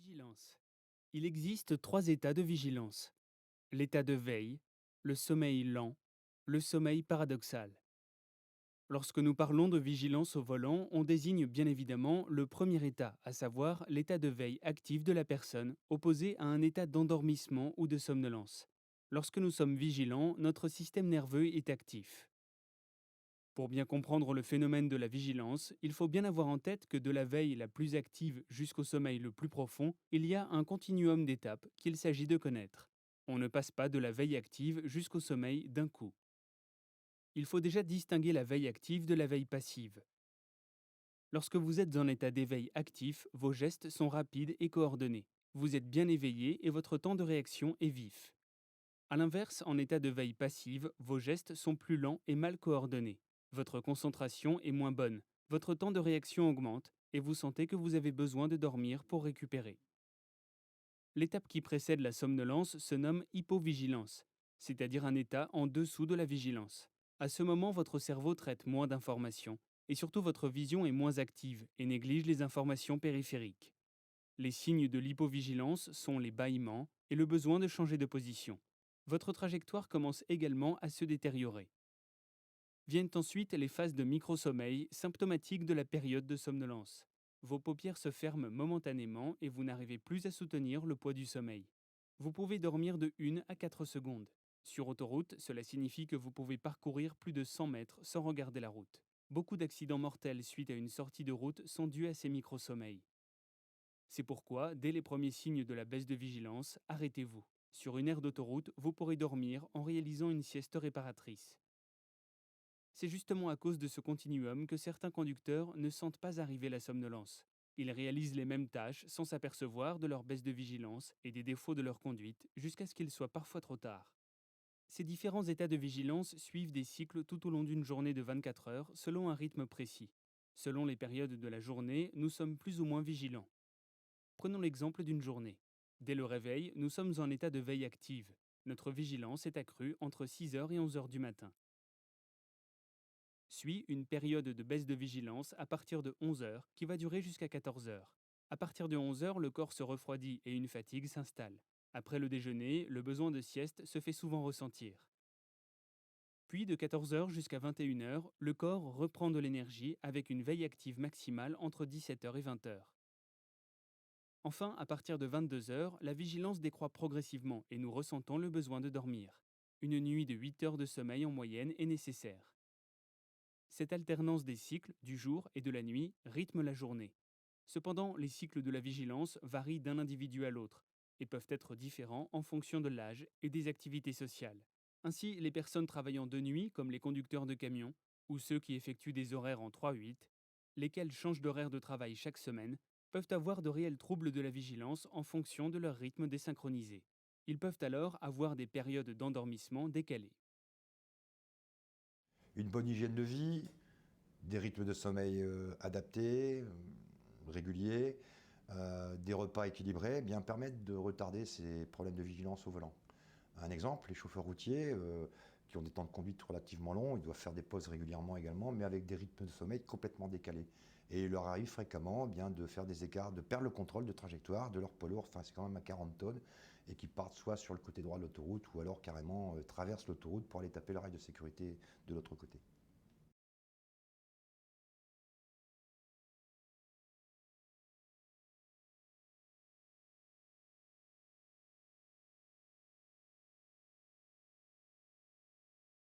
Vigilance. Il existe trois états de vigilance. L'état de veille, le sommeil lent, le sommeil paradoxal. Lorsque nous parlons de vigilance au volant, on désigne bien évidemment le premier état, à savoir l'état de veille active de la personne, opposé à un état d'endormissement ou de somnolence. Lorsque nous sommes vigilants, notre système nerveux est actif. Pour bien comprendre le phénomène de la vigilance, il faut bien avoir en tête que de la veille la plus active jusqu'au sommeil le plus profond, il y a un continuum d'étapes qu'il s'agit de connaître. On ne passe pas de la veille active jusqu'au sommeil d'un coup. Il faut déjà distinguer la veille active de la veille passive. Lorsque vous êtes en état d'éveil actif, vos gestes sont rapides et coordonnés. Vous êtes bien éveillé et votre temps de réaction est vif. A l'inverse, en état de veille passive, vos gestes sont plus lents et mal coordonnés. Votre concentration est moins bonne, votre temps de réaction augmente et vous sentez que vous avez besoin de dormir pour récupérer. L'étape qui précède la somnolence se nomme hypovigilance, c'est-à-dire un état en dessous de la vigilance. À ce moment, votre cerveau traite moins d'informations et surtout votre vision est moins active et néglige les informations périphériques. Les signes de l'hypovigilance sont les bâillements et le besoin de changer de position. Votre trajectoire commence également à se détériorer. Viennent ensuite les phases de microsommeil symptomatiques de la période de somnolence. Vos paupières se ferment momentanément et vous n'arrivez plus à soutenir le poids du sommeil. Vous pouvez dormir de 1 à 4 secondes. Sur autoroute, cela signifie que vous pouvez parcourir plus de 100 mètres sans regarder la route. Beaucoup d'accidents mortels suite à une sortie de route sont dus à ces microsommeils. C'est pourquoi, dès les premiers signes de la baisse de vigilance, arrêtez-vous. Sur une aire d'autoroute, vous pourrez dormir en réalisant une sieste réparatrice. C'est justement à cause de ce continuum que certains conducteurs ne sentent pas arriver la somnolence. Ils réalisent les mêmes tâches sans s'apercevoir de leur baisse de vigilance et des défauts de leur conduite jusqu'à ce qu'il soit parfois trop tard. Ces différents états de vigilance suivent des cycles tout au long d'une journée de 24 heures selon un rythme précis. Selon les périodes de la journée, nous sommes plus ou moins vigilants. Prenons l'exemple d'une journée. Dès le réveil, nous sommes en état de veille active. Notre vigilance est accrue entre 6 heures et 11 heures du matin. Suit une période de baisse de vigilance à partir de 11 heures qui va durer jusqu'à 14 heures. À partir de 11 heures, le corps se refroidit et une fatigue s'installe. Après le déjeuner, le besoin de sieste se fait souvent ressentir. Puis de 14 heures jusqu'à 21 heures, le corps reprend de l'énergie avec une veille active maximale entre 17 heures et 20 heures. Enfin, à partir de 22 heures, la vigilance décroît progressivement et nous ressentons le besoin de dormir. Une nuit de 8 heures de sommeil en moyenne est nécessaire. Cette alternance des cycles, du jour et de la nuit, rythme la journée. Cependant, les cycles de la vigilance varient d'un individu à l'autre et peuvent être différents en fonction de l'âge et des activités sociales. Ainsi, les personnes travaillant de nuit, comme les conducteurs de camions, ou ceux qui effectuent des horaires en 3-8, lesquels changent d'horaire de travail chaque semaine, peuvent avoir de réels troubles de la vigilance en fonction de leur rythme désynchronisé. Ils peuvent alors avoir des périodes d'endormissement décalées. Une bonne hygiène de vie, des rythmes de sommeil adaptés, réguliers, des repas équilibrés, bien permettent de retarder ces problèmes de vigilance au volant. Un exemple, les chauffeurs routiers qui ont des temps de conduite relativement longs, ils doivent faire des pauses régulièrement également, mais avec des rythmes de sommeil complètement décalés. Et il leur arrive fréquemment bien de faire des écarts, de perdre le contrôle de trajectoire de leur poids lourd, enfin c'est quand même à 40 tonnes, et qui partent soit sur le côté droit de l'autoroute ou alors carrément traversent l'autoroute pour aller taper la rail de sécurité de l'autre côté.